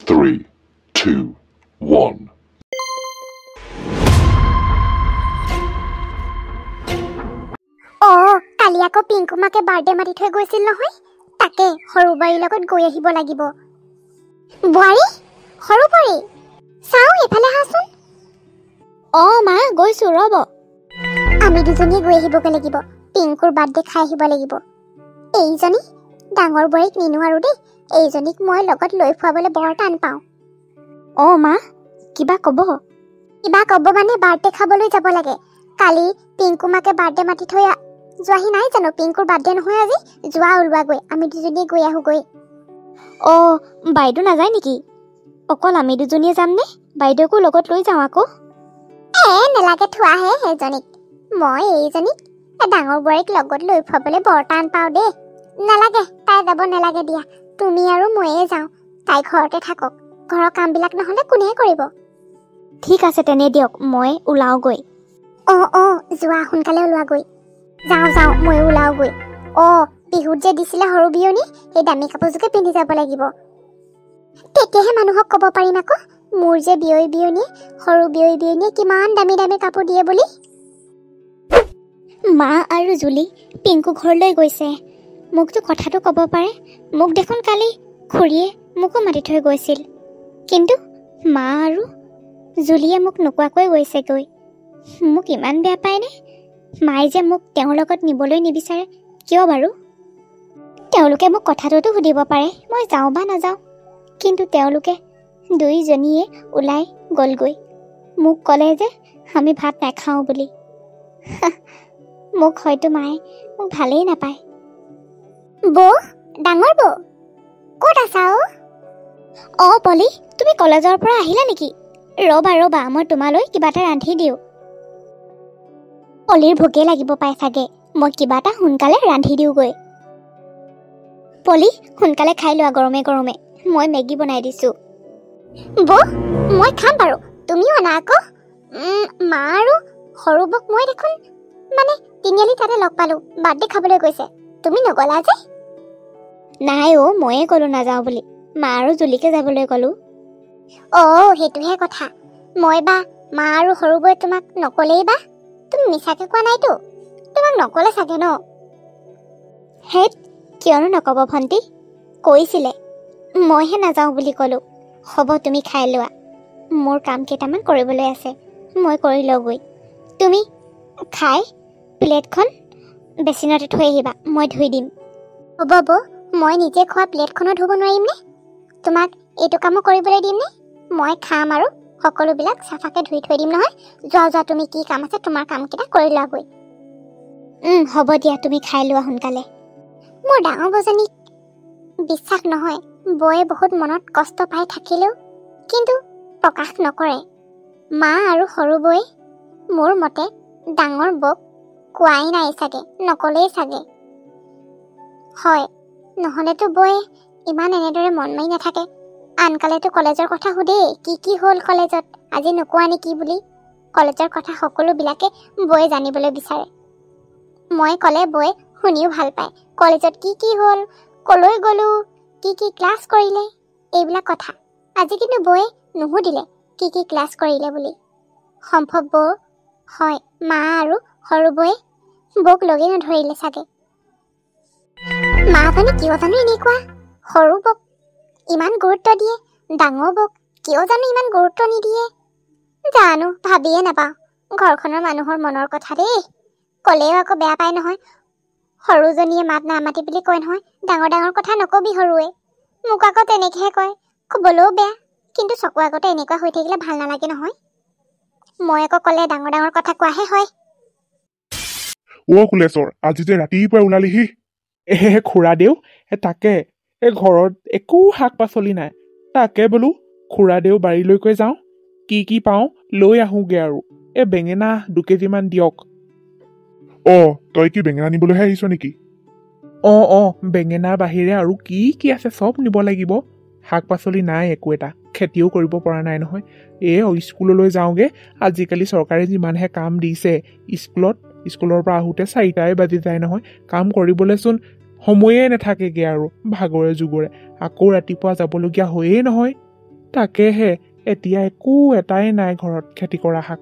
3, 2, 1. কালি আকৌ পিংকু মাকে বাৰ্থডে মাতি থৈ গৈছিল নহয় তাকে সৰু বাৰীৰ লগত গৈ আহিব লাগিব বোৱাৰী সৰু বাৰী চাও এফালে হাচোন মা গৈছো ৰব আমি দুজনীয়ে গৈ আহিবগে লাগিব পিংকুৰ বাৰ্থডে খাই আহিব লাগিব এইজনী ডাঙৰ বোৱাৰীক নিনো আৰু দেই এইজনীক মই লগত লৈ ফুৱাবলৈ বৰ টান পাওঁ মা কিবা ক'ব মানে বাৰ্থডে খাবলৈ যাব লাগে কালি পিংকু মাকে বাৰ্থডে মাতি থৈ যোৱাহি নাই জানো পিংকুৰ বাৰ্থডে নহয় আজি যোৱা ওলোৱা গৈ আমি দুজনীয়ে গৈ আহোগৈ বাইদেউ নাযায় নেকি অকল আমি দুজনীয়ে যাম নে বাইদেউকো লগত লৈ যাওঁ আকৌ নেলাগে থোৱাহে সেইজনীক মই এইজনীক ডাঙৰ বোৱাৰীক লগত লৈ ফুৱাবলৈ বৰ টান পাওঁ দেই নালাগে তাই যাব নালাগে দিয়া তুমি আৰু ময়ে যাওঁ তাই ঘৰতে থাকক ঘৰৰ কামবিলাক নহ'লে কোনে কৰিব ঠিক আছে তেনে দিয়ক মই ওলাওগৈ যোৱা সোনকালে ওলোৱাগৈ যাওঁ মই ওলাওগৈ বিহুত যে দিছিলে সৰু বিয়নী সেই দামী কাপোৰযোকে পিন্ধি যাব লাগিব তেতিয়াহে মানুহক ক'ব পাৰিম আকৌ মোৰ যে বিয়নীয়ে সৰু বিয়নীয়ে কিমান দামী দামী কাপোৰ দিয়ে বুলি মা আৰু জুলি পিংকু ঘৰলৈ গৈছে মোকতো কথাটো ক'ব পাৰে মোক দেখোন কালি খুৰীয়ে মোকো মাতি থৈ গৈছিল কিন্তু মা আৰু জুলিয়ে মোক নোকোৱাকৈ গৈছেগৈ মোক ইমান বেয়া পায়নে মায়ে যে মোক তেওঁৰ লগত নিবলৈ নিবিচাৰে কিয় বাৰু তেওঁলোকে মোক কথাটোতো সুধিব পাৰে মই যাওঁ বা নাযাওঁ কিন্তু তেওঁলোকে দুইজনীয়ে ওলাই গ'লগৈ মোক ক'লে যে আমি ভাত নাখাওঁ বুলি মোক হয়তো মায়ে মোক ভালেই নাপায় ডাঙৰ বৌ ক'ত আছা পলি তুমি কলেজৰ পৰা আহিলা নেকি ৰবা মই তোমালৈ কিবা এটা ৰান্ধি দিওঁ পলিৰ ভোকে লাগিব পাই চাগে মই কিবা এটা সোনকালে ৰান্ধি দিওঁগৈ পলি সোনকালে খাই লোৱা গৰমে গৰমে মই মেগী বনাই দিছোঁ মই খাম বাৰু তুমিও আনা আকৌ মা আৰু সৰু বক মই দেখোন মানে তিনিআলি তাতে লগ পালোঁ বাৰ্থডে খাবলৈ গৈছে তুমি নগলা যে নাই ময়ে ক'লো নাযাওঁ বুলি মা আৰু জুলিকে যাবলৈ ক'লো সেইটোহে কথা মই বা মা আৰু সৰু বৈ তোমাক নকলেই বা তুমি মিছাকে কোৱা নাইতো তোমাক নকলে চাগে ন কিয়নো নকব ভণ্টি কৈছিলে মইহে নাযাওঁ বুলি ক'লো হ'ব তুমি খাই লোৱা মোৰ কাম কেইটামান কৰিবলৈ আছে মই কৰি লওঁগৈ তুমি খাই প্লেটখন বেচিনতে থৈ আহিবা মই ধুই দিম হ'ব মই নিজে খোৱা প্লেটখনো ধুব নোৱাৰিমনে তোমাক এইটো কামো কৰিবলৈ দিমনে মই খাম আৰু সকলোবিলাক চাফাকৈ ধুই থৈ দিম নহয় যোৱা তুমি কি কাম আছে তোমাৰ কামকেইটা কৰি লোৱাগৈ হ'ব দিয়া তুমি খাই লোৱা সোনকালে মোৰ ডাঙৰ বৌজনীক বিশ্বাস নহয় বৌয়ে বহুত মনত কষ্ট পাই থাকিলেও কিন্তু প্ৰকাশ নকৰে মা আৰু সৰু বৌয়ে মোৰ মতে ডাঙৰ বৌক কোৱাই নাই চাগে নকলেই চাগে হয় নহ'লেতো বৌয়ে ইমান এনেদৰে মন মাৰি নাথাকে আনকালেতো কলেজৰ কথা সোধেই কি হ'ল কলেজত আজি নোকোৱা নেকি বুলি কলেজৰ কথা সকলোবিলাকে বৌয়ে জানিবলৈ বিচাৰে মই ক'লে বৌয়ে শুনিও ভাল পায় কলেজত কি হ'ল কলৈ গ'লো কি ক্লাছ কৰিলে এইবিলাক কথা আজি কিন্তু বৌয়ে নুসুধিলে কি ক্লাছ কৰিলে বুলি সম্ভৱ বৌ হয় মা আৰু সৰু বৌয়ে বৌক লগেই নধৰিলে চাগে মাজনী কিয় জানো এনেকুৱা সৰু বৌক ইমান গুৰুত্ব দিয়ে ডাঙৰ বৌক কিয় জানো ইমান গুৰুত্ব নিদিয়ে জানো ভাবিয়ে নাপাওঁ ঘৰখনৰ মানুহৰ মনৰ কথা দেই ক'লেও আকৌ বেয়া পায় নহয় সৰুজনীয়ে মাত নামাতি বুলি কয় নহয় ডাঙৰ কথা নকবি সৰুৱে মোক আকৌ তেনেকৈহে কয় ক'বলৈও বেয়া কিন্তু চকু আগতে এনেকুৱা হৈ থাকিলে ভাল নালাগে নহয় মই আকৌ ক'লে ডাঙৰ কথা কোৱাহে হয় কুলেশ্বৰ আজি যে ৰাতিপুৱা ওলালিহি খুৰা দেউ তাকে ঘৰত একো শাক পাচলি নাই তাকে বোলো খুৰা দেউ বাৰীলৈকৈ যাওঁ কি পাওঁ লৈ আহোঁগে আৰু বেঙেনা 2 কেজিমান দিয়ক তই কি বেঙেনা নিবলৈহে আহিছ নেকি বেঙেনাৰ বাহিৰে আৰু কি আছে চব নিব লাগিব শাক পাচলি নাই একো এটা খেতিও কৰিব পৰা নাই নহয় স্কুললৈ যাওঁগে আজিকালি চৰকাৰে যিমানহে কাম দিছে স্কুলৰ পৰা আহোঁতে 4টাই বাজি যায় নহয় কাম কৰিবলৈচোন সময়ে নাথাকেগে আৰু ভাগৰে যুগৰে আকৌ ৰাতিপুৱা যাবলগীয়া হয়েই নহয় তাকেহে এতিয়া একো এটাই নাই ঘৰত খেতি কৰা শাক।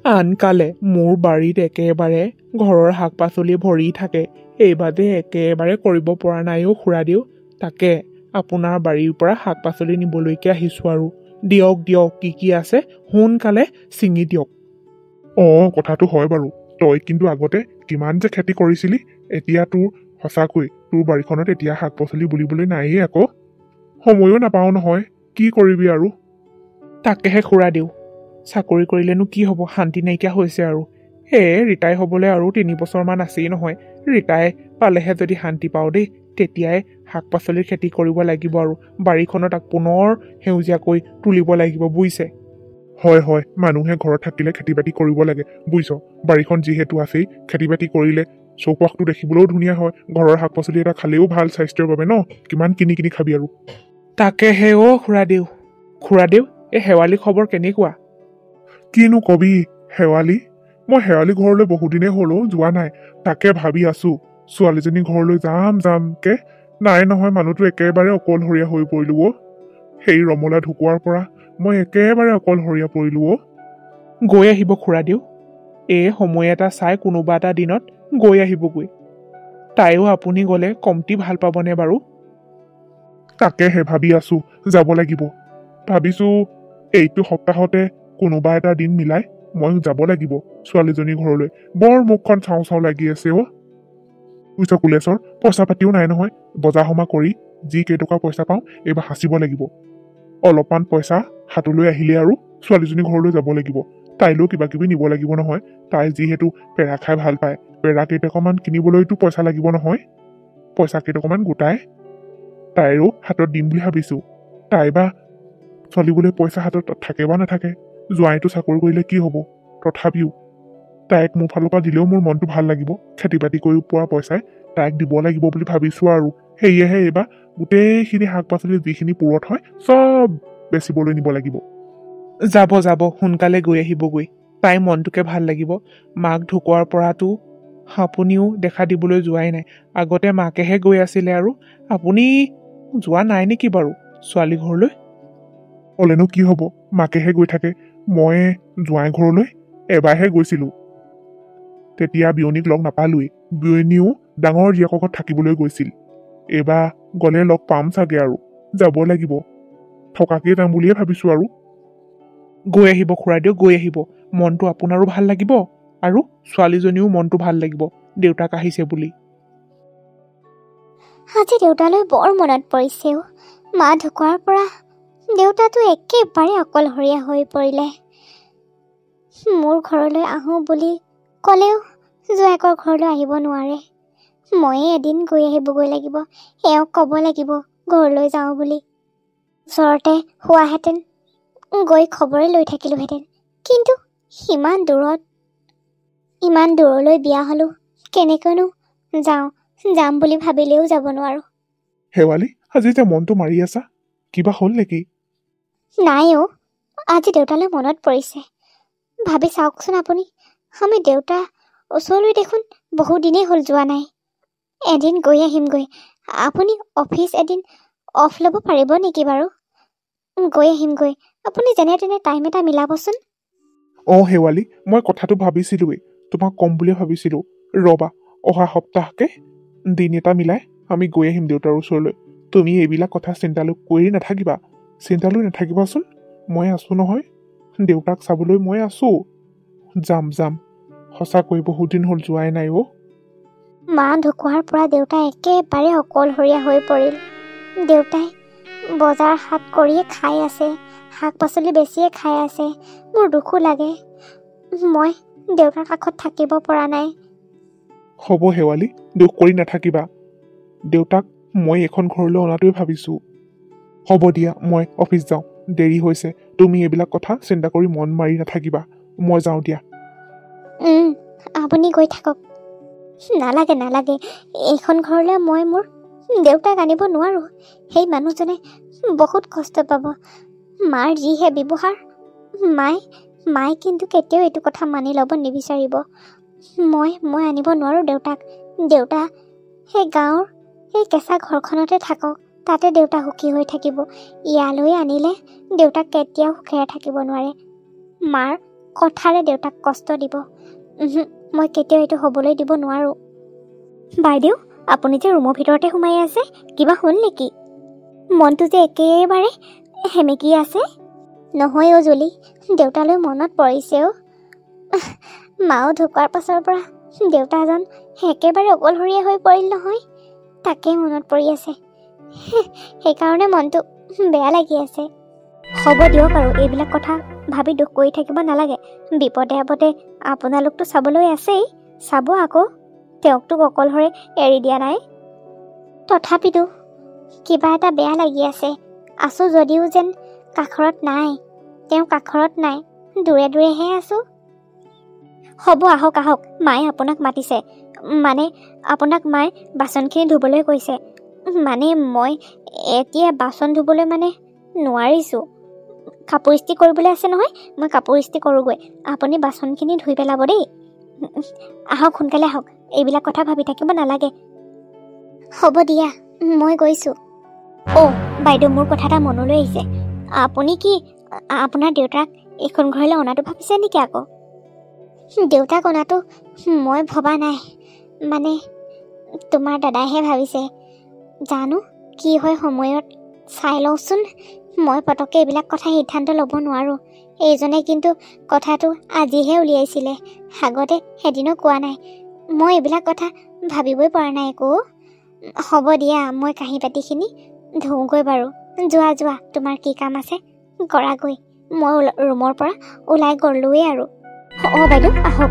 আনকালে মোৰ বাৰীত একেবাৰে ঘৰৰ শাক পাচলি ভৰি থাকে, এইবাবে একেবাৰে কৰিব পৰা নাইও খুৰাদেউ। তাকে আপোনাৰ বাৰীৰ পৰা শাক পাচলি নিবলৈকে আহিছো আৰু। দিয়ক দিয়ক, কি কি আছে সোনকালে ছিঙি দিয়ক। কথাটো হয় বাৰু। তই কিন্তু আগতে কিমান যে খেতি কৰিছিলি, এতিয়া তোৰ সঁচাকৈ তোৰ বাৰীখনত এতিয়া শাক পাচলি বুলিবলৈ নায়েই আকৌ। সময়ো নাপাও নহয়, কি কৰিবি আৰু। তাকেহে খুৰাদেউ, চাকৰি কৰিলেনো কি হ'ব, শান্তি নাইকিয়া হৈছে আৰু। ৰিটায়াৰ হ'বলৈ আৰু 3 বছৰমান আছেই নহয়। ৰিটায়াৰ পালেহে যদি শান্তি পাওঁ দেই, তেতিয়াই শাক পাচলিৰ খেতি কৰিব লাগিব আৰু বাৰীখনত পুনৰ সেউজীয়াকৈ তুলিব লাগিব, বুজিছে? হয় হয়, মানুহে ঘৰত থাকিলে খেতি বাতি কৰিব লাগে, বুজিছ? বাৰীখন যিহেতু আছেই, খেতি বাতি কৰিলে চৌপাশটো দেখিবলৈও ধুনীয়া হয়। ঘৰৰ শাক পাচলি এটা খালেও ভাল স্বাস্থ্যৰ বাবে ন, কিমান কিনি কিনি খাবি আৰু। তাকেহে খুৰাদেউ। খুৰাদেউ, এই শেৱালি খবৰ কেনেকুৱা? কিনো কবি, শেৱালি? মই শেৱালি ঘৰলৈ বহুদিনেই হলো যোৱা নাই। তাকে ভাবি আছো ছোৱালীজনী ঘৰলৈ যামকে। নাই নহয়, মানুহটো একেবাৰে অকলশৰীয়া হৈ পৰিলো অ। সেই ৰমলা ঢুকোৱাৰ পৰা মই একেবাৰে অকলশৰীয়া পৰিলো অ। গৈ আহিব খুৰাদেউ, সময় এটা চাই কোনোবা এটা দিনত গৈ আহিবগৈ। তাইও আপুনি গ'লে কমটি ভাল পাবনে বাৰু? তাকেহে ভাবি আছো, যাব লাগিব। ভাবিছো এইটো সপ্তাহতে কোনোবা এটা দিন মিলাই মই যাব লাগিব ছোৱালীজনীৰ ঘৰলৈ। বৰ মুখখন চাওঁ চাওঁ লাগি আছে অ। বুজিছ কুলেশ্বৰ, পইচা পাতিও নাই নহয়। বজাৰ সমাৰ কৰি যি কেইটকা পইচা পাওঁ এইবাৰ সাঁচিব লাগিব। অলপমান পইচা হাতলৈ আহিলে আৰু ছোৱালীজনীৰ ঘৰলৈ যাব লাগিব। তাইলৈও কিবা কিবি নিব লাগিব নহয়। তাই যিহেতু পেৰা খাই ভাল পায়, পেৰা কেইটকামান কিনিবলৈতো পইচা লাগিব নহয়। পইচা কেইটকামান গোটাই তাইৰো হাতত দিম বুলি ভাবিছো। তাই বা চলিবলৈ পইচা হাতত থাকে বা নাথাকে, জোৱাইটো চাকৰি কৰিলে কি হ'ব, তথাপিও তাইক মোৰ ফালৰ পৰা দিলেও মোৰ মনটো ভাল লাগিব। খেতি বাতি কৰি পোৱা পইচাই তাইক দিব লাগিব বুলি ভাবিছো আৰু। সেয়েহে এইবাৰ গোটেইখিনি শাক পাচলি যিখিনি পুৰঠ হয় চব বেচিবলৈ নিব লাগিব। যাব যাব, সোনকালে গৈ আহিবগৈ। তাই মনটোকে ভাল লাগিব। মাক ঢুকোৱাৰ পৰাতো আপুনিও দেখা দিবলৈ যোৱাই নাই। আগতে মাকেহে গৈ আছিলে, আৰু আপুনি যোৱা নাই নেকি বাৰু ছোৱালী ঘৰলৈ? ক'লেনো কি হ'ব, মাকেহে গৈ থাকে। মই জোৱাই ঘৰলৈ এবাৰহে গৈছিলো, তেতিয়া বিয়নীক লগ নাপালোৱেই। বিয়নীও ডাঙৰ জীয়েকৰ ঘৰত থাকিবলৈ গৈছিল। এইবাৰ গ'লে লগ পাম চাগে আৰু। যাব লাগিব, থকাকেই যাম বুলিয়ে ভাবিছো আৰু। গৈ আহিব খুৰাদেউ, গৈ আহিব। মনটো আপোনাৰো ভাল লাগিব আৰু ছোৱালীজনীও মনটো ভাল লাগিব দেউতাক আহিছে বুলি। আজি দেউতালৈ বৰ মনত পৰিছে অ। মা ঢুকোৱাৰ পৰা দেউতাটো একেবাৰে অকলশৰীয়া হৈ পৰিলে। মোৰ ঘৰলৈ আহোঁ বুলি ক'লেও জোৱাইকৰ ঘৰলৈ আহিব নোৱাৰে। ময়ে এদিন গৈ আহিবগৈ লাগিব। এওঁক ক'ব লাগিব ঘৰলৈ যাওঁ বুলি। ওচৰতে হোৱাহেঁতেন গৈ খবৰে লৈ থাকিলোহেঁতেন। কিন্তু ইমান দূৰলৈ বিয়া হ'লো, কেনেকৈনো যাম বুলি ভাবিলেও যাব নোৱাৰো। শেৱালি, আজি যে মনটো মাৰি আছা, কিবা হ'ল নেকি? নাই অ, আজি দেউতালৈ মনত পৰিছে। ভাবি চাওকচোন আপুনি, আমি দেউতা ওচৰলৈ দেখোন বহুদিনেই হ'ল যোৱা নাই। এদিন গৈ আহিমগৈ। আপুনি অফিচ এদিন অফ ল'ব পাৰিব নেকি বাৰু? গৈ আহিমগৈ। আপুনি যেনে তেনে টাইম এটা মিলাবচোন। শেৱালি, মই কথাটো ভাবিছিলোৱেই, তোমাক ক'ম বুলি ভাবিছিলো। ৰবা, অহা সপ্তাহকে দিন এটা মিলাই আমি গৈ আহিম দেউতাৰ ওচৰলৈ। তুমি এইবিলাক কথা চিন্তা লৈ নাথাকিবাচোন। মই আছো নহয়, দেউতাক চাবলৈ মই আছো। যাম সঁচাকৈ বহুত দিন হ'ল যোৱাই নাই অ। মা ঢুকোৱাৰ পৰা দেউতা একেবাৰে অকলশৰীয়া হৈ পৰিল। দেউতাই বজাৰ হাট কৰিয়ে খাই আছে, শাক পাচলি বেছিয়ে খাই আছে। মোৰ দুখো লাগে, মই দেউতাৰ কাষত থাকিব পৰা নাই। হ'ব শেৱালি, দুখ কৰি নাথাকিবা। দেউতাক মই এখন ঘৰলৈ অনাটোৱে ভাবিছো। হ'ব দিয়া, মই অফিচ যাওঁ, দেৰি হৈছে। তুমি এইবিলাক কথা চিন্তা কৰি মন মাৰি নাথাকিবা। মই যাওঁ দিয়া। আপুনি গৈ থাকক। নালাগে, এইখন ঘৰলৈ মই মোৰ দেউতাক আনিব নোৱাৰো। সেই মানুহজনে বহুত কষ্ট পাব। মাৰ যিহে ব্যৱহাৰ, মায়ে কিন্তু কেতিয়াও এইটো কথা মানি ল'ব নিবিচাৰিব। মই আনিব নোৱাৰো দেউতাক। দেউতা সেই গাঁৱৰ সেই কেঁচা ঘৰখনতে থাকক। তাতে দেউতা সুখী হৈ থাকিব। ইয়ালৈ আনিলে দেউতাক কেতিয়াও সুখেৰে থাকিব নোৱাৰে। মাৰ কথাৰে দেউতাক কষ্ট দিব। মই কেতিয়াও এইটো হ'বলৈ দিব নোৱাৰোঁ। বাইদেউ, আপুনি যে ৰুমৰ ভিতৰতে সোমাই আছে, কিবা হ'ল নেকি? মনটো যে একেবাৰে সেমেকি আছে। নহয় অ' জুলি, দেউতালৈ মনত পৰিছে অ'। মাও ঢুকোৱাৰ পাছৰ পৰা দেউতাজন একেবাৰে অকলশৰীয়া হৈ পৰিল নহয়। তাকেই মনত পৰি আছে। সেইকাৰণে মনটো বেয়া লাগি আছে। হ'ব দিয়ক আৰু, এইবিলাক কথা ভাবি দুখ কৰি থাকিব নালাগে। বিপদে আপদে আপোনালোকতো চাবলৈ আছেই, চাব আকৌ। তেওঁকতো অকলশৰে এৰি দিয়া নাই। তথাপিতো কিবা এটা বেয়া লাগি আছে। আছোঁ যদিও যেন কাষৰত নাই। তেওঁ কাষৰত নাই, দূৰে দূৰেহে আছোঁ। হ'ব, আহক আহক, মায়ে আপোনাক মাতিছে। মানে আপোনাক মায়ে বাচনখিনি ধুবলৈ কৈছে। মানে মই এতিয়া বাচন ধুবলৈ মানে নোৱাৰিছোঁ। কাপোৰ ইস্ত্ৰি কৰিবলৈ আছে নহয়, মই কাপোৰ ইস্ত্ৰি কৰোঁগৈ। আপুনি বাচনখিনি ধুই পেলাব দেই। আহক, সোনকালে আহক, এইবিলাক কথা ভাবি থাকিব নালাগে। হ'ব দিয়া, মই গৈছোঁ। অ' বাইদেউ, মোৰ কথা এটা মনলৈ আহিছে। আপুনি কি আপোনাৰ দেউতাক এইখন ঘৰলৈ অনাটো ভাবিছে নেকি আকৌ? দেউতাক অনাটো মই ভবা নাই, মানে তোমাৰ দাদাইহে ভাবিছে। জানো কি হয় সময়ত চাই লওঁচোন। মই পটককৈ এইবিলাক কথা সিদ্ধান্ত ল'ব নোৱাৰোঁ। এইজনে কিন্তু কথাটো আজিহে উলিয়াইছিলে, আগতে এদিনো কোৱা নাই। মই এইবিলাক কথা ভাবিবই পৰা নাই একো। হ'ব দিয়া, মই কাঁহী বাতিখিনি ধুওঁগৈ বাৰু। যোৱা যোৱা, তোমাৰ কি কাম আছে কৰাগৈ। মই ৰুমৰ পৰা ওলাই গ'লোৱেই আৰু। অঁ বাইদেউ, আহক।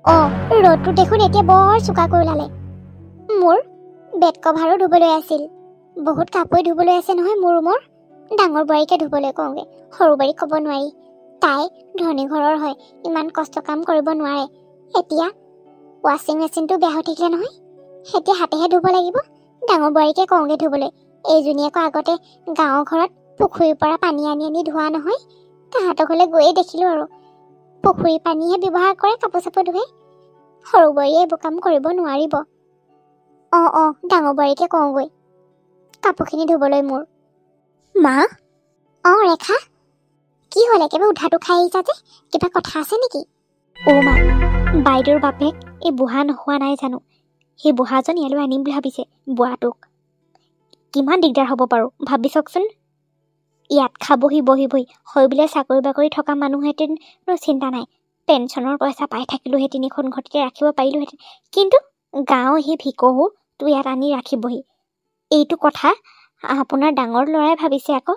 অঁ, ৰ'দটো দেখোন এতিয়া বৰ চোকাকৈ ওলালে। মোৰ বেড কভাৰো ধুবলৈ আছিল। বহুত কাপোৰ ধুবলৈ আছে নহয় মোৰ ৰুমৰ। ডাঙৰ বোৱাৰীকে ধুবলৈ কওঁগৈ, সৰু বোৱাৰীক ক'ব নোৱাৰি। তাই ধনী ঘৰৰ হয়, ইমান কষ্ট কাম কৰিব নোৱাৰে। এতিয়া ৱাশ্বিং মেচিনটো বেয়া হৈ থাকিলে নহয়, এতিয়া হাতেহে ধুব লাগিব। ডাঙৰ বোৱাৰীকে কওঁগৈ ধুবলৈ। এইজনী আকৌ আগতে গাঁৱৰ ঘৰত পুখুৰীৰ পৰা পানী আনি আনি ধোৱা নহয়। তাহাঁতৰ ঘৰলৈ গৈয়ে দেখিলোঁ আৰু পুখুৰীৰ পানীহে ব্যৱহাৰ কৰে কাপোৰ চাপোৰ ধুৱে। সৰু বোৱাৰীয়ে এইবোৰ কাম কৰিব নোৱাৰিব। অঁ, ডাঙৰ বোৱাৰীকে কওঁগৈ কাপোৰখিনি ধুবলৈ মোৰ। মা? অঁ ৰেখা, কি হ'ল একেবাৰে উধাটো খাই আহিছা যে? কিবা কথা আছে নেকি? অ' মা, বাইদেউৰ বাপেক এই বুঢ়া নোহোৱা নাই জানো? সেই বুঢ়াজন ইয়ালৈ আনিম বুলি ভাবিছে বুঢ়াটোক। কিমান দিগদাৰ হ'ব বাৰু ভাবি চাওকচোন। ইয়াত খাবহি বহি হয় বোলে চাকৰি বাকৰি থকা মানুহহেঁতেন চিন্তা নাই, পেঞ্চনৰ পইচা পাই থাকিলোহেঁতেন, এখন ঘৰতে ৰাখিব পাৰিলোহেঁতেন। কিন্তু গাঁও সেই ভিকহু তো ইয়াত আনি ৰাখিবহি, এইটো কথা আপোনাৰ ডাঙৰ ল'ৰাই ভাবিছে আকৌ।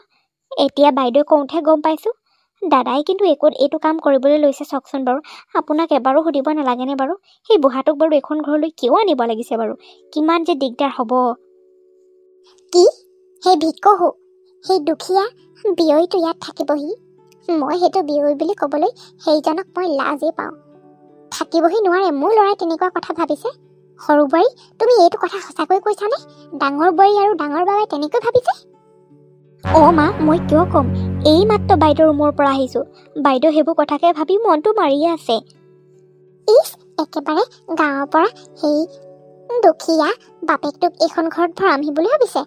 এতিয়া বাইদেউ কওঁতেহে গম পাইছোঁ। দাদাই কিন্তু এইটো কাম কৰিবলৈ লৈছে চাওকচোন বাৰু। আপোনাক এবাৰো সুধিব নালাগেনে বাৰু? সেই বুঢ়াটোক বাৰু এইখন ঘৰলৈ কিয় আনিব লাগিছে বাৰু? কিমান যে দিগদাৰ হ'ব। কি? সেই ভিকহু, সেই দুখীয়া বিয়ৈটো ইয়াত থাকিবহি? মই সেইটো বিয়ৈ বুলি ক'বলৈ সেইজনক মই লাজেই পাওঁ। থাকিবহি নোৱাৰে, মোৰ ল'ৰাই তেনেকুৱা কথা ভাবিছে। সৰু বোৱাৰী, তুমি এইটো কথা সঁচাকৈ কৈছানে? ডাঙৰ বোৱাৰী আৰু ডাঙৰ বাবাই তেনেকৈ ভাবিছে? অঁ মা, মই কিয় ক'ম? এই মাত্ৰ বাইদেউৰ ৰুমৰ পৰা আহিছোঁ। বাইদেউ সেইবোৰ কথাকে ভাবি মনটো মাৰিয়ে আছে। ইছ, একেবাৰে গাঁৱৰ পৰা সেই দুখীয়া বাপেকটোক এইখন ঘৰত ভৰামহি বুলি ভাবিছে।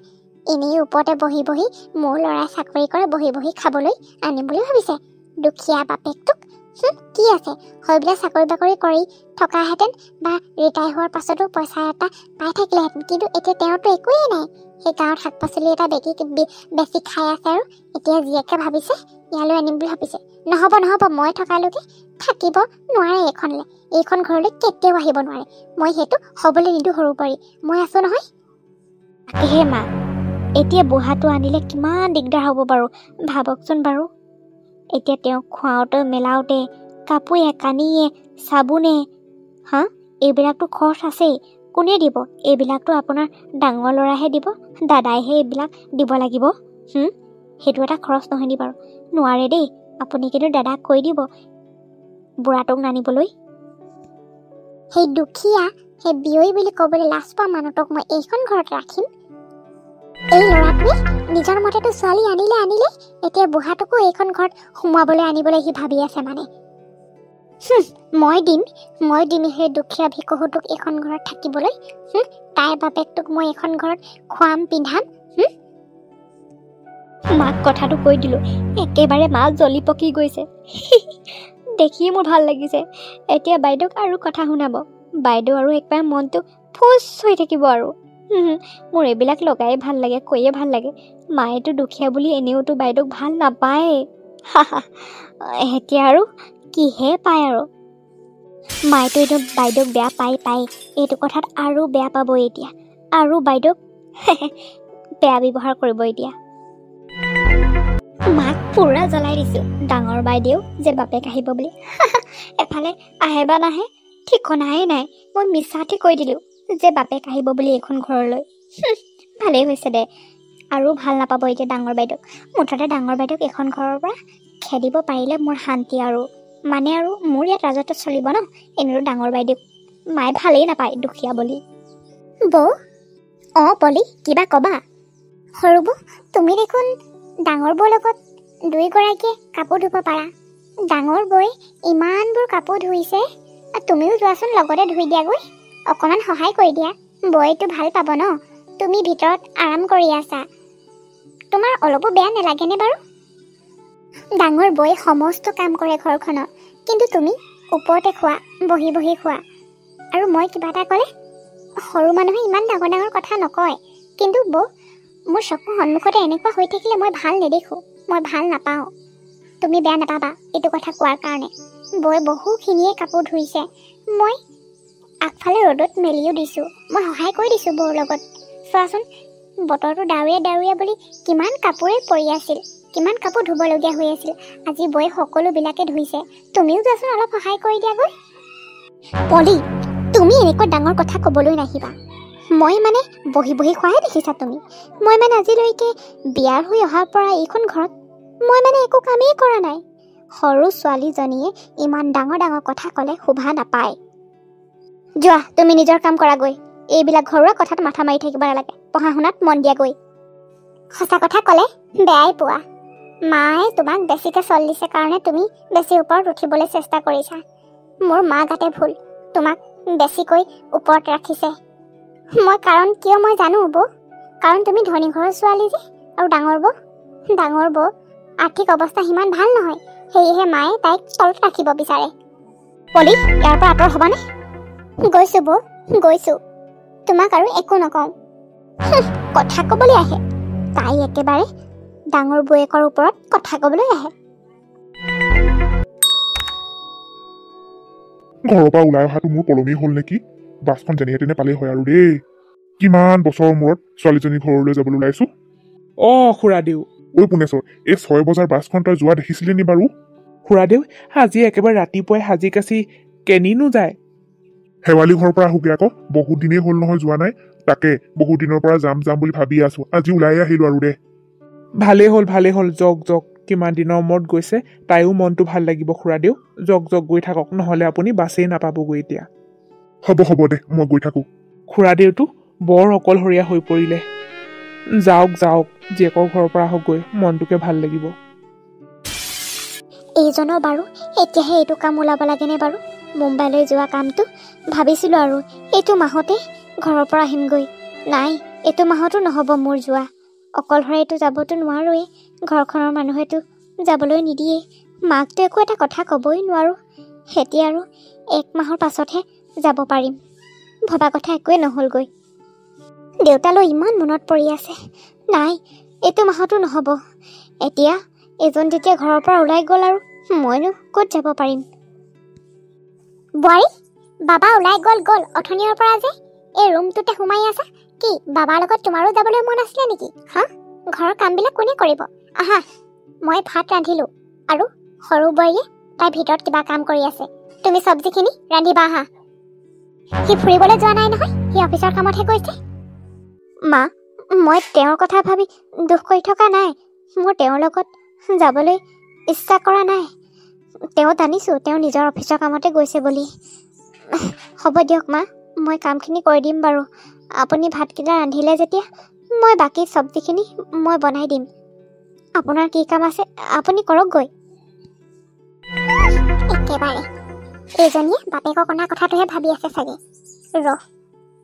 এনেই ওপৰতে বহি মোৰ ল'ৰাই চাকৰি কৰে, বহি খাবলৈ আনিম বুলি ভাবিছে। দুখীয়া বাপেকটোক কি আছে, হয় বোলে চাকৰি বাকৰি কৰি থকাহেঁতেন বা ৰিটায়াৰ হোৱাৰ পাছতো পইচা এটা পাই থাকিলেহেঁতেন। কিন্তু এতিয়া তেওঁতো একোৱেই নাই। সেই গাঁৱত শাক পাচলি এটা বেছি খাই আছে আৰু এতিয়া জীয়েকে ভাবিছে ইয়ালৈ আনিম বুলি ভাবিছে। নহ'ব, মই থকালৈকে থাকিব নোৱাৰে এইখন ঘৰলৈ কেতিয়াও আহিব নোৱাৰে। মই সেইটো হ'বলৈ নিদিওঁ সৰু বোৱাৰী, মই আছোঁ নহয়। তাকেহে মা, এতিয়া বুঢ়াটো আনিলে কিমান দিগদাৰ হ'ব বাৰু ভাবকচোন বাৰু। এতিয়া তেওঁক খুৱাওঁতে মেলাওঁতে কাপোৰে কানিয়ে চাবোনে এইবিলাকতো খৰচ আছেই। কোনে দিব? এইবিলাকতো আপোনাৰ ডাঙৰ ল'ৰাহে দিব, দাদাইহে এইবিলাক দিব লাগিব। সেইটো এটা খৰচ নহয় নি বাৰু? নোৱাৰে দেই, আপুনি কিন্তু দাদাক কৈ দিব বুঢ়াটোক নানিবলৈ। সেই দুখীয়া, সেই বিয়ৈ বুলি ক'বলৈ লাজ পোৱা মানুহটোক মই এইখন ঘৰত ৰাখিম? এই ল'ৰাটোৱে নিজৰ মতেতো ছোৱালী আনিলে, এতিয়া বুঢ়াটোকো এইখন ঘৰত সোমোৱাবলৈ আনিবলৈ সি ভাবি আছে মানে। মই দিম সেই দুখীয়া ভিকহুটোক এখন ঘৰত থাকিবলৈ। তাইৰ বাপেকটোক মই এখন ঘৰত খুৱাম পিন্ধাম। মাক কথাটো কৈ দিলোঁ, একেবাৰে মা জ্বলি পকি গৈছে। দেখি মোৰ ভাল লাগিছে। এতিয়া বাইদেউক আৰু কথা শুনাব। বাইদেউ আৰু একবাৰ মনটো ফুচ হৈ থাকিব আৰু। মোৰ এইবিলাক লগাই ভাল লাগে, কৈয়ে ভাল লাগে। মায়েতো দুখীয়া বুলি এনেওতো বাইদেউক ভাল নাপায়। এতিয়া আৰু কিহে পায় আৰু। মায়েতো এইটো বাইদেউক বেয়া পাই এইটো কথাত আৰু বেয়া পাব এতিয়া, আৰু বাইদেউক বেয়া ব্যৱহাৰ কৰিব এতিয়া। মাক পুৰা জ্বলাই দিছো, ডাঙৰ বাইদেউ যে বাপেক আহিব বুলি। এফালে আহে বা নাহে ঠিকনাই নাই। মই মিছাতে কৈ দিলো যে বাপেক আহিব বুলি এইখন ঘৰলৈ। ভালেই হৈছে দে, আৰু ভাল নাপাব এতিয়া ডাঙৰ বাইদেউক। মুঠতে ডাঙৰ বাইদেউক এইখন ঘৰৰ পৰা খেদিব পাৰিলে মোৰ শান্তি আৰু। মানে আৰু মোৰ ইয়াত ৰাজত্ব চলিব ন। এনেও ডাঙৰ বাইদেউক মায়ে ভালেই নাপায় দুখীয়া বুলি। বৌ, পলি কিবা কবা? সৰু বৌ, তুমি দেখোন ডাঙৰ বৌৰ লগত দুইগৰাকীয়ে কাপোৰ ধুব পাৰা। ডাঙৰ বৌয়ে ইমানবোৰ কাপোৰ ধুইছে, তুমিও যোৱাচোন লগতে ধুই দিয়াগৈ। অকণমান সহায় কৰি দিয়া, বৌয়েতো ভাল পাব ন। তুমি ভিতৰত আৰাম কৰি আছা, তোমাৰ অলপো বেয়া নালাগেনে বাৰু? ডাঙৰ বৌয়ে সমস্ত কাম কৰে ঘৰখনৰ, কিন্তু তুমি ওপৰতে খোৱা, বহি বহি খোৱা। আৰু মই কিবা এটা ক'লে সৰু মানুহে ইমান ডাঙৰ ডাঙৰ কথা নকয়, কিন্তু বৌ মোৰ চকুৰ সন্মুখতে এনেকুৱা হৈ থাকিলে মই ভাল নেদেখোঁ, মই ভাল নাপাওঁ। তুমি বেয়া নাপাবা এইটো কথা কোৱাৰ কাৰণে। বৌয়ে বহুখিনিয়ে কাপোৰ ধুইছে, মই আগফালে ৰ'দত মেলিও দিছোঁ। মই সহায় কৰি দিছোঁ বৌৰ লগত। চোৱাচোন, বতৰটো ডাৱৰীয়া বুলি কিমান কাপোৰে পৰি আছিল, কিমান কাপোৰ ধুবলগীয়া হৈ আছিল। আজি বৌয়ে সকলোবিলাকে ধুইছে, তুমিও যোৱাচোন অলপ সহায় কৰি দিয়াগৈ। পলি, তুমি এনেকুৱা ডাঙৰ কথা ক'বলৈ নাহিবা। মই মানে বহি বহি খোৱাহে দেখিছা তুমি। মই মানে আজিলৈকে বিয়াৰ হৈ অহাৰ পৰা এইখন ঘৰত মই মানে একো কামেই কৰা নাই। সৰু ছোৱালীজনীয়ে ইমান ডাঙৰ ডাঙৰ কথা ক'লে শোভা নাপায়। যোৱা, তুমি নিজৰ কাম কৰাগৈ। এইবিলাক ঘৰুৱা কথাত মাথা মাৰি থাকিব নালাগে, পঢ়া শুনাত মন দিয়াগৈ। সঁচা কথা ক'লে বেয়াই পোৱা। মায়ে তোমাক বেছিকৈ চল দিছে কাৰণে তুমি বেছি ওপৰত উঠিবলৈ চেষ্টা কৰিছা। মোৰ মা গাতে ভুল, তোমাক বেছিকৈ ওপৰত ৰাখিছে। মই কাৰণ কিয় মই জানো বৌ, কাৰণ তুমি ধনী ঘৰৰ ছোৱালী যে। আৰু ডাঙৰ বৌ আৰ্থিক অৱস্থা সিমান ভাল নহয়, সেয়েহে মায়ে তাইক তলত ৰাখিব বিচাৰে। পলি, ইয়াৰ পৰা আঁতৰ হ'বানে? গৈছোঁ বৌ, গৈছোঁ। তোমাক আৰু একো নকওঁ। কথা ক'বলৈ আহে তাই, একেবাৰে ডাঙৰ বৌয়েকৰ ওপৰত কথা ক'বলৈ আহে। ঘৰৰ পৰা ওলাই অহাটো মোৰ পলমেই হ'ল নেকি? বাছখন যেনে তেনে পালেই হয় আৰু দেই। কিমান বছৰৰ মূৰত ছোৱালীজনী ঘৰলৈ যাবলৈ ওলাইছো। খুৰাদেউ, ঐ পুনেশ্বৰ, এই 6 বজাৰ বাছখন তই যোৱা দেখিছিলি নি বাৰু? খুৰাদেউ, আজি একেবাৰে ৰাতিপুৱাই সাজি কাচি কেনিনো যায়? শেৱালি ঘৰৰ পৰা আহোগে আকৌ, বহুত দিনেই হ'ল নহয় যোৱা নাই। তাকে বহুত দিনৰ পৰা যাম বুলি ভাবি আছো, আজি ওলাই আহিলো আৰু দে। ভালেই হ'ল, যক কিমান দিনৰ মূৰত গৈছে, তাইও মনটো ভাল লাগিব খুৰাদেউ। যক গৈ থাকক, নহ'লে আপুনি বাছেই নাপাবগৈ এতিয়া। হ'ব দে, মই গৈ থাকো। খুৰাদেউতো বৰ অকলশৰীয়া হৈ পৰিলে। যাওক জীয়েকৰ ঘৰৰ পৰা আহকগৈ, মনটোকে ভাল লাগিব। এইজনৰ বাৰু এতিয়াহে এইটো কাম ওলাব লাগেনে বাৰু? মুম্বাইলৈ যোৱা কামটো ভাবিছিলোঁ আৰু এইটো মাহতে ঘৰৰ পৰা আহিমগৈ। নাই, এইটো মাহতো নহ'ব মোৰ যোৱা। অকলশৰেতো যাবতো নোৱাৰোৱেই, ঘৰখনৰ মানুহেতো যাবলৈ নিদিয়ে। মাকতো একো এটা কথা ক'বই নোৱাৰোঁ। এতিয়া আৰু 1 মাহৰ পাছতহে যাব পাৰিম। ভবা কথা একোৱেই নহ'লগৈ। দেউতালৈ ইমান মনত পৰি আছে। নাই, এইটো মাহতো নহ'ব। এতিয়া এজন যেতিয়া ঘৰৰ পৰা ওলাই গ'ল আৰু মইনো ক'ত যাব পাৰিম? বোৱাৰী, বাবা ওলাই গ'ল অথনিৰ পৰা যে এই ৰুমটোতে সোমাই আছা। কি বাবাৰ লগত তোমাৰো যাবলৈ মন আছিলে নেকি? ঘৰৰ কামবিলাক কোনে কৰিব? আহা, মই ভাত ৰান্ধিলোঁ, আৰু সৰু বোৱাৰীয়ে তাই ভিতৰত কিবা কাম কৰি আছে। তুমি চব্জিখিনি ৰান্ধিবা। আহা, সি ফুৰিবলৈ যোৱা নাই নহয়, সি অফিচৰ কামতহে গৈছে। মা, মই তেওঁৰ কথা ভাবি দুখ কৰি থকা নাই। মোৰ তেওঁৰ লগত যাবলৈ ইচ্ছা কৰা নাই। তেওঁ জানিছোঁ তেওঁ নিজৰ অফিচৰ কামতে গৈছে বুলি। হ'ব দিয়ক মা, মই কামখিনি কৰি দিম বাৰু। আপুনি ভাতকেইটা ৰান্ধিলে যেতিয়া মই বাকী চব্জিখিনি মই বনাই দিম। আপোনাৰ কি কাম আছে আপুনি কৰকগৈ। একেবাৰে এইজনীয়ে বাপেকক অনা কথাটোহে ভাবি আছে চাগে।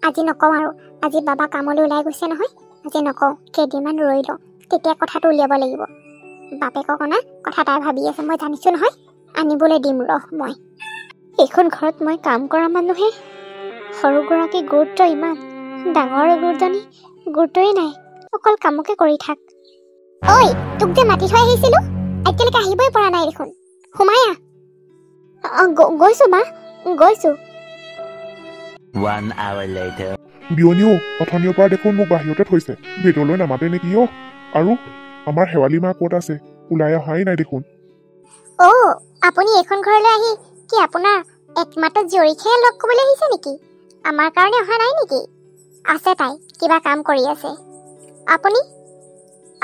আজি নকওঁ আৰু। আজি বাবা কামলৈ ওলাই গৈছে নহয়, আজি নকওঁ। কেইদিনমান ৰৈ লওঁ, তেতিয়া কথাটো উলিয়াব লাগিব। বাপেকক অনা কথা তাই ভাবি আছে, মই জানিছোঁ নহয়। আনিবলৈ দিম মই। এইখন ঘৰত মই কাম কৰা মানুহে, সৰুগৰাকী গুৰুত্ব ইমান, ডাঙৰ গুৰুজনী গুৰুত্বই নাই, অকল কামকে কৰি থাক। ঐ, তোক যে মাতি থৈ আহিছিলোঁ, এতিয়ালৈকে আহিবই পৰা নাই দেখোন। সোমাই আহ। গৈছোঁ মা, গৈছোঁ। বিয়নীও অথনিৰ পৰা দেখোন মোক বাহিৰতে থৈছে, ভিতৰলৈ নামাতে নেকি অ? আৰু আমাৰ শেৱালি মা ক'ত আছে? ওলাই অহাই নাই দেখোন। আপুনি এইখন ঘৰলৈ আহি কি আপোনাৰ একমাত্ৰ জীয়ৰীকহে লগ কৰিবলৈ আহিছে নেকি? আমাৰ কাৰণে অহা নাই নেকি? আছে তাই, কিবা কাম কৰি আছে।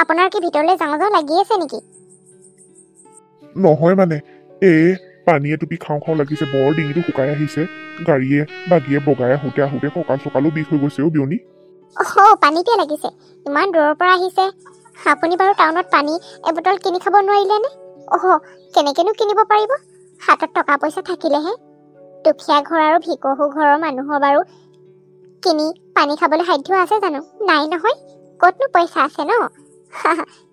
আপোনাৰ কি ভিতৰলৈ যাওঁ লাগি আছে নেকি? নহয় মানে পানীয়ে টুপি খাওঁ লাগিছে, বৰ ডিঙিটো শুকাই আহিছে। গাড়ীয়ে বাগিয়ে বগাই আহোঁতে কঁকাল চকালো বিষ হৈ গৈছে অ বিয়নী। পানীতে লাগিছে? ইমান দূৰৰ পৰা আহিছে, আপুনি বাৰু টাউনত পানী এবটল কিনি খাব নোৱাৰিলেনে? কেনেকেনো কিনিব পাৰিব? হাতত টকা পইচা থাকিলেহে। দুখীয়া ঘৰ আৰু ভিকহু ঘৰৰ মানুহৰ বাৰু কিনি পানী খাবলৈ সাধ্য আছে জানো? নাই নহয়, ক'তনো পইচা আছে ন?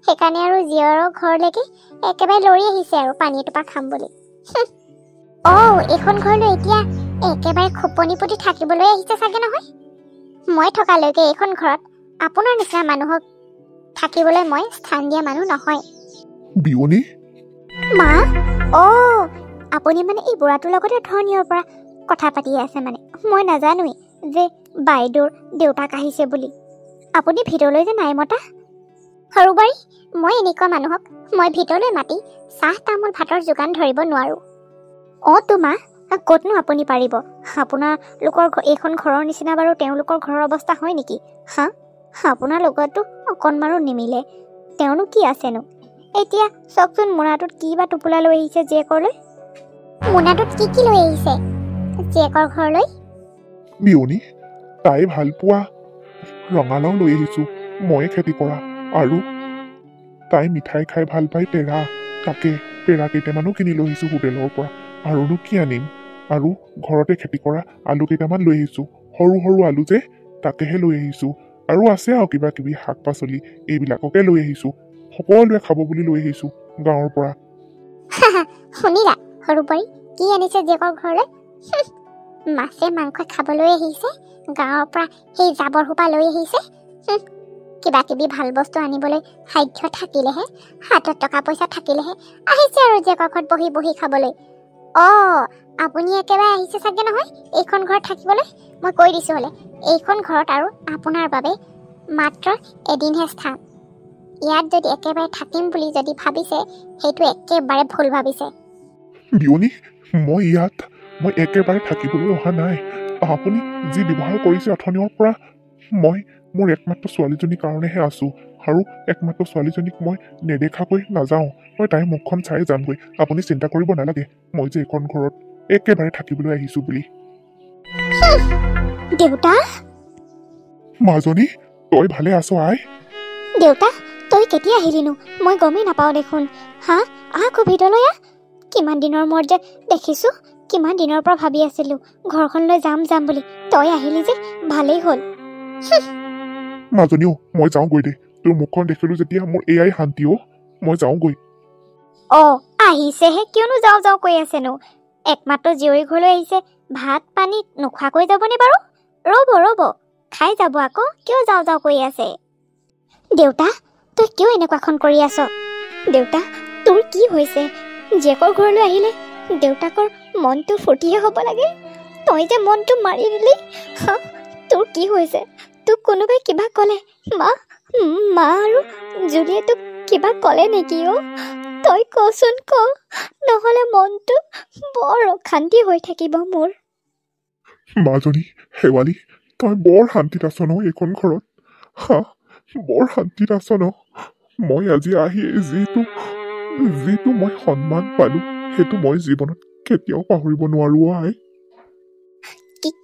সেইকাৰণে আৰু জীয়ৰৰ ঘৰলৈকে একেবাৰে লৰি আহিছে আৰু পানী এটোপা খাম বুলি। এইখন ঘৰলৈ এতিয়া একেবাৰে খোপনি পুতি থাকিবলৈ আহিছে চাগে নহয়? মই থকালৈকে এইখন ঘৰত আপোনাৰ নিচিনা মানুহক থাকিবলৈ মই স্থান দিয়া মানুহ নহয়। বিয়নী মা, আপুনি মানে এই বুঢ়াটোৰ লগতে ধৰণীয়ৰ পৰা কথা পাতি আছে মানে? মই নাজানোৱেই যে বাইদেউৰ দেউতাক আহিছে বুলি। আপুনি ভিতৰলৈ যে নাই মতা? সৰুবাৰী, মই এনেকুৱা মানুহক মই ভিতৰলৈ মাতি চাহ তামোল ভাতৰ যোগান ধৰিব নোৱাৰো। মা, ক'তনো আপুনি পাৰিব? আপোনালোকৰ এইখন ঘৰৰ নিচিনা বাৰু তেওঁলোকৰ ঘৰৰ অৱস্থা হয় নেকি? আপোনাৰ লগতো অকণমানো নিমিলে। তেওঁনো কি আছেনো? এতিয়া চাওকচোন, মোনাটোত কি বা টোপোলা লৈ আহিছে জীয়েকৰলৈ। মোনাটোত কি লৈ আহিছে জীয়েকৰ ঘৰলৈ? বিয়নী, তাই ভাল পোৱা ৰঙালাও লৈ আহিছো, ময়ে খেতি কৰা। আৰু তাই মিঠাই খাই ভাল পাই পেৰা, তাকে পেৰা কেইটামানো কিনি লৈ আহিছো হোটেলৰ পৰা। আৰুনো কি আনিম? আৰু ঘৰতে খেতি কৰা আলু কেইটামান লৈ আহিছো, সৰু সৰু আলু যে, তাকেহে লৈ আহিছো। আৰু আছে আৰু কিবা কিবি শাক পাচলি, এইবিলাককে লৈ আহিছো। সকলোৱে খাব বুলি লৈ আহিছো গাঁৱৰ পৰা। শুনিলা সৰুবাৰী, কি আনিছে জীয়েকৰ ঘৰলৈ? মাছে মাংস খাবলৈ আহিছে, গাঁৱৰ পৰা সেই জাবৰ সোপা লৈ আহিছে। কিবা কিবি ভাল বস্তু আনিবলৈ সাধ্য থাকিলেহে, হাতত টকা পইচা থাকিলেহে আহিছে আৰু জীয়েকৰ ঘৰত বহি বহি খাবলৈ। আপুনি একেবাৰে আহিছে চাগে নহয় এইখন ঘৰত থাকিবলৈ? মই কৈ দিছো হলে, এইখন ঘৰত আৰু আপোনাৰ বাবে মাত্ৰ এদিনহে স্থান। ইয়াত যদি একেবাৰে থাকিম বুলি যদি ভাবিছে, সেইটো একেবাৰে ভুল ভাবিছে। বিয়নী, মই একেবাৰে থাকিবলৈ অহা নাই। আপুনি যি ব্যৱহাৰ কৰিছে অথনিৰ পৰা, মই মোৰ একমাত্ৰ ছোৱালীজনীৰ কাৰণেহে আছো। আৰু একমাত্ৰ ছোৱালীজনীক মই নেদেখাকৈ নাযাওঁ। মই তাইৰ মুখখন চাই যামগৈ। আপুনি চিন্তা কৰিব নালাগে, মই যে এইখন ঘৰত একেবাৰে থাকিবলৈ আহিছো বুলি। দেউতা? মাজনী, তই ভালে আছ আই? দেউতা, তই কেতিয়া আহিলিনো? মই গমেই নাপাওঁ দেখোন। আকৌ ভিতৰলৈ আহ। কিমান দিনৰ মূৰত যে দেখিছো, কিমান দিনৰ পৰা ভাবি আছিলো ঘৰখনলৈ যাম বুলি। তই আহিলি যে ভালেই হ'ল। মাজনীও, মই যাওঁগৈ দে। তোৰ মুখখন দেখিলো যেতিয়া মোৰ এয়াই শান্তি। মই যাওঁগৈ। আহিছেহে, কিয়নো যাওঁ কৈ আছেনো? একমাত্ৰ জীয়ৰী ঘৰলৈ আহিছে, ভাত পানী নোখোৱাকৈ যাবনে বাৰু? ৰ'ব খাই যাব আকৌ, কিয় যাওঁ কৈ আছে? দেউতা, তই কিয় এনেকুৱাখন কৰি আছ? দেউতা, তোৰ কি হৈছে? জীয়েকৰ ঘৰলৈ আহিলে দেউতাকৰ মনটো ফূৰ্তিহে হ'ব লাগে, তই যে মনটো মাৰি দিলি। তোৰ কি হৈছে? তোক কোনোবাই কিবা ক'লে? মা আৰু জুলিয়ে তোক কিবা ক'লে নেকি? তই কচোন, ক, নহ'লে মনটো বৰ অশান্তি হৈ থাকিব মোৰ। মাজনী, শেৱালি, তই বৰ শান্তিত আছ ন এইখন ঘৰত? বৰ শান্তিত আছ ন? মই আজি আহি যিটো মই সন্মান পালো, সেইটো মই জীৱনত কেতিয়াও পাহৰিব নোৱাৰো আই।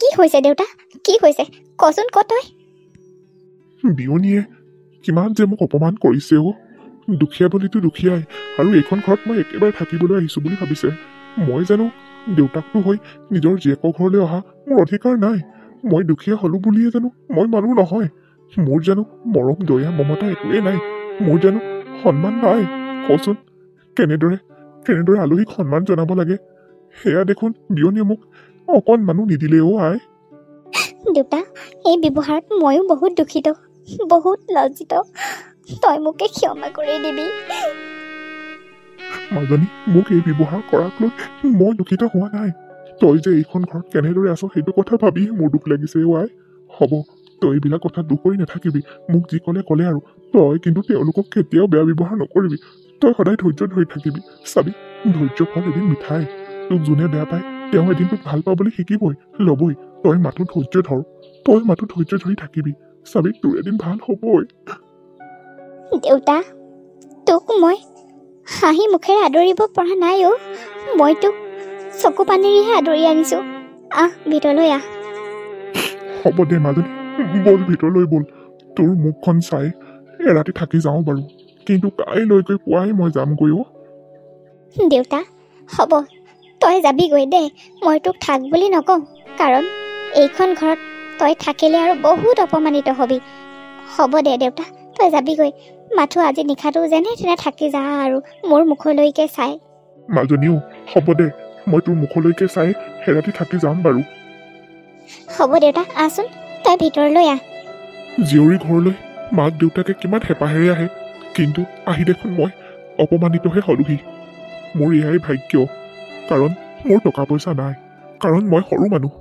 কি হৈছে দেউতা? কি হৈছে? কচোন, ক তই। বিয়নীয়ে কিমান যে মোক অপমান কৰিছে। দুখীয়া বুলিতো দুখীয়াই, আৰু এইখন ঘৰত মই একেবাৰে থাকিবলৈ আহিছো বুলি ভাবিছে। মই জানো দেউতাকটো হৈ নিজৰ জীয়েকৰ ঘৰলৈ অহা মোৰ অধিকাৰ নাই। মই দুখীয়া হলো বুলিয়ে জানো মই মানুহ নহয়? মোৰ জানো মৰম দয়া মমতা একোৱেই নাই? মোৰ জানো সন্মান নাই? কচোন, কেনেদৰে কেনেদৰে আলহীক সন্মান জনাব লাগে সেয়া দেখোন বিয়নীয়ে মোক অকণমানো নিদিলে অ' আই। দেউতা, এই ব্যৱহাৰত ময়ো বহুত দুখিত, বহুত লজ্জিত। তই মোকে ক্ষমা কৰি দিবি। মাজনী, মোক এই ব্যৱহাৰ কৰাক লৈ মই দুখিত হোৱা নাই। তই যে এইখন ঘৰত কেনেদৰে আছ সেইটো কথা ভাবিয়ে মোৰ দুখ লাগিছে অ' আই। হ'ব, তই এইবিলাক কথা দুখ কৰি নাথাকিবি। মোক যি ক'লে আৰু তই কিন্তু তেওঁলোকক কেতিয়াও বেয়া ব্যৱহাৰ নকৰিবি। তই সদায় ধৈৰ্য ধৰি থাকিবি। চাবি, ধৈৰ্য ফল এদিন মিঠাই। তোক যোনে বেয়া পায় তেওঁ এদিন তোক ভাল পাবলৈ শিকিবই, ল'বই। তই মাথো ধৈৰ্য ধৰ, তই মাথো ধৈৰ্য ধৰি থাকিবি। চাবি, তোৰ এদিন ভাল হ'বই। দেউতা, তোক মই হাঁহি মুখেৰে আদৰিব পৰা নাই অ'। মই তোক চকু পানীৰেহে আদৰি আনিছো। আহ, ভিতৰলৈ আহ। হ'ব দে মাজনী, বল ভিতৰলৈ বল। তোৰ মুখখন চাই এৰাতি থাকি যাওঁ বাৰু, কিন্তু কাইলৈকে পুৱাই মই যামগৈ অ'। দেউতা, হ'ব, তই যাবিগৈ দে। মই তোক থাক বুলি নকওঁ, কাৰণ এইখন ঘৰত তই থাকিলে আৰু বহুত অপমানিত হবি। হ'ব দে দেউতা, তই যাবিগৈ। মাথো আজি নিশাটো যেনে তেনে থাকি যা আৰু মোৰ মুখলৈকে চাই। মাজনীও, হ'ব দে, মই তোৰ মুখলৈকে চাই এৰাতি থাকি যাম বাৰু। হ'ব দেউতা, আহচোন, তই ভিতৰলৈ আহ। জীয়ৰী ঘৰলৈ মাক দেউতাকে কিমান হেঁপাহেৰে আহে, কিন্তু আহি দেখোন মই অপমানিতহে হলোহি। মোৰ এয়াই ভাগ্য, কাৰণ মোৰ টকা পইচা নাই, কাৰণ মই সৰু মানুহ।